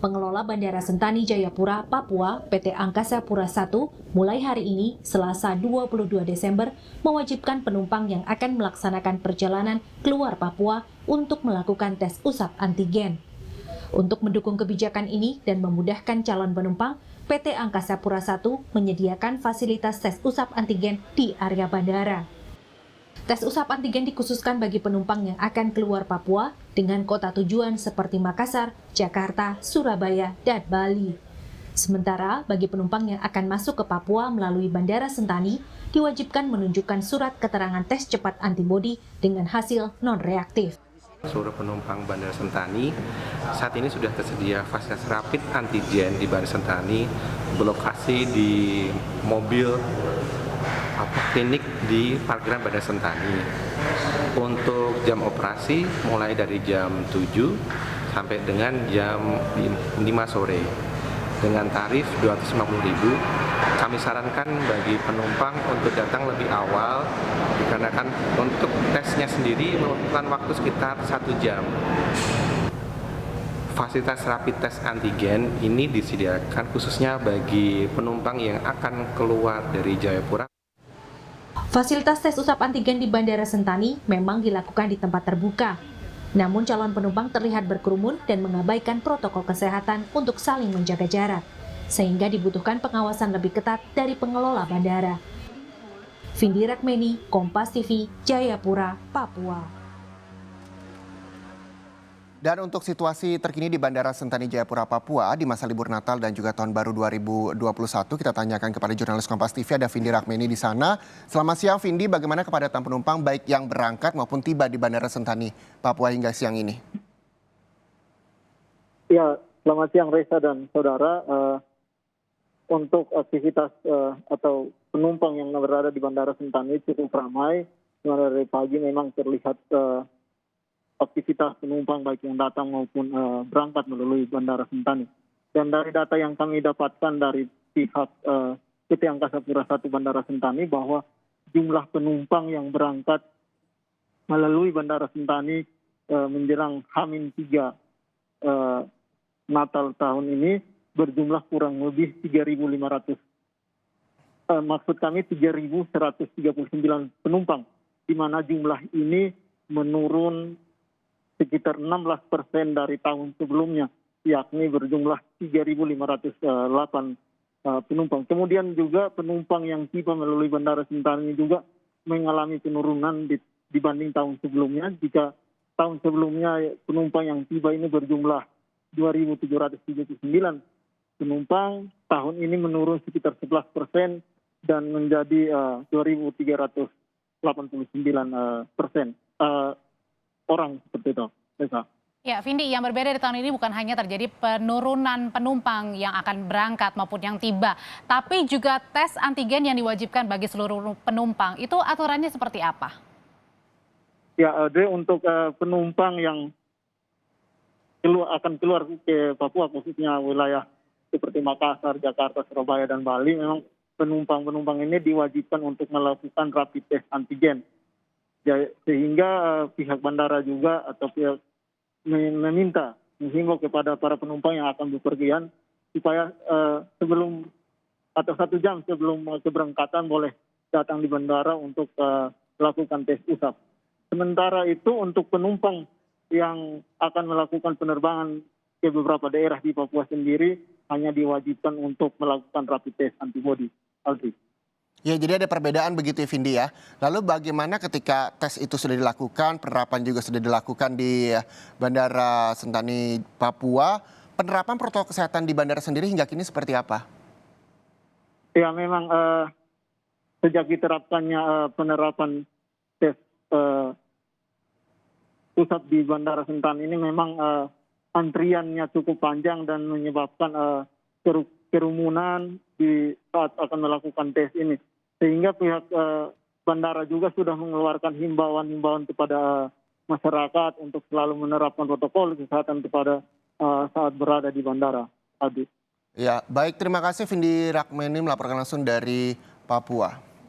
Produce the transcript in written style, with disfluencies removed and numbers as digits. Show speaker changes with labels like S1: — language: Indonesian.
S1: Pengelola Bandara Sentani Jayapura, Papua, PT Angkasa Pura I, mulai hari ini, Selasa 22 Desember, mewajibkan penumpang yang akan melaksanakan perjalanan keluar Papua untuk melakukan tes usap antigen. Untuk mendukung kebijakan ini dan memudahkan calon penumpang, PT Angkasa Pura I menyediakan fasilitas tes usap antigen di area bandara. Tes usap antigen dikhususkan bagi penumpang yang akan keluar Papua dengan kota tujuan seperti Makassar, Jakarta, Surabaya, dan Bali. Sementara bagi penumpang yang akan masuk ke Papua melalui Bandara Sentani, diwajibkan menunjukkan surat keterangan tes cepat antibodi dengan hasil non-reaktif.
S2: Seluruh penumpang Bandara Sentani saat ini sudah tersedia fasilitas rapid antigen di Bandara Sentani, berlokasi di mobil klinik di parkiran Bandara Sentani. Untuk jam operasi mulai dari jam 7 sampai dengan jam 5 sore dengan tarif 250.000. Kami sarankan bagi penumpang untuk datang lebih awal dikarenakan untuk tesnya sendiri membutuhkan waktu sekitar 1 jam. Fasilitas rapid test antigen ini disediakan khususnya bagi penumpang yang akan keluar dari Jayapura.
S1: Fasilitas tes usap antigen di Bandara Sentani memang dilakukan di tempat terbuka. Namun calon penumpang terlihat berkerumun dan mengabaikan protokol kesehatan untuk saling menjaga jarak, sehingga dibutuhkan pengawasan lebih ketat dari pengelola bandara. Vindi Rakmeni, Kompas TV, Jayapura, Papua.
S3: Dan untuk situasi terkini di Bandara Sentani Jayapura, Papua di masa libur Natal dan juga Tahun Baru 2021, kita tanyakan kepada jurnalis Kompas TV, ada Vindi Rakmeni di sana. Selamat siang Vindi, bagaimana kepadatan penumpang baik yang berangkat maupun tiba di Bandara Sentani, Papua hingga siang ini?
S4: Ya, selamat siang Reza dan saudara. Untuk aktivitas atau penumpang yang berada di Bandara Sentani cukup ramai. Dari pagi memang terlihat aktivitas penumpang baik yang datang maupun berangkat melalui Bandara Sentani. Dan dari data yang kami dapatkan dari pihak PT Angkasa Pura I Bandara Sentani bahwa jumlah penumpang yang berangkat melalui Bandara Sentani menjelang H-3 Natal tahun ini berjumlah kurang lebih 3.500. Maksud kami 3.139 penumpang, di mana jumlah ini menurun sekitar 16% dari tahun sebelumnya, yakni berjumlah 3.508 penumpang. Kemudian juga penumpang yang tiba melalui Bandara Sentani juga mengalami penurunan dibanding tahun sebelumnya. Jika tahun sebelumnya penumpang yang tiba ini berjumlah 2.779 penumpang, tahun ini menurun sekitar 11% dan menjadi 2.389 orang seperti itu.
S5: Ya, Vindi, yang berbeda di tahun ini bukan hanya terjadi penurunan penumpang yang akan berangkat maupun yang tiba, tapi juga tes antigen yang diwajibkan bagi seluruh penumpang. Itu aturannya seperti apa?
S4: Ya, untuk penumpang yang akan keluar ke Papua, khususnya wilayah seperti Makassar, Jakarta, Surabaya, dan Bali, memang penumpang-penumpang ini diwajibkan untuk melakukan rapid test antigen. Sehingga pihak bandara juga atau pihak menghimbau kepada para penumpang yang akan bepergian supaya sebelum atau 1 jam sebelum keberangkatan boleh datang di bandara untuk melakukan tes usap. Sementara itu untuk penumpang yang akan melakukan penerbangan ke beberapa daerah di Papua sendiri hanya diwajibkan untuk melakukan rapid test antibody. Aldri.
S3: Ya, jadi ada perbedaan begitu ya Vindi ya. Lalu bagaimana ketika tes itu sudah dilakukan, penerapan juga sudah dilakukan di Bandara Sentani Papua, penerapan protokol kesehatan di bandara sendiri hingga kini seperti apa?
S4: Ya, memang sejak diterapkannya penerapan tes pusat di Bandara Sentani ini memang antriannya cukup panjang dan menyebabkan kerumunan di saat akan melakukan tes ini. Sehingga pihak bandara juga sudah mengeluarkan himbauan-himbauan kepada masyarakat untuk selalu menerapkan protokol kesehatan kepada saat berada di bandara. Adi.
S3: Ya, baik, terima kasih Vindi Rakmeni melaporkan langsung dari Papua.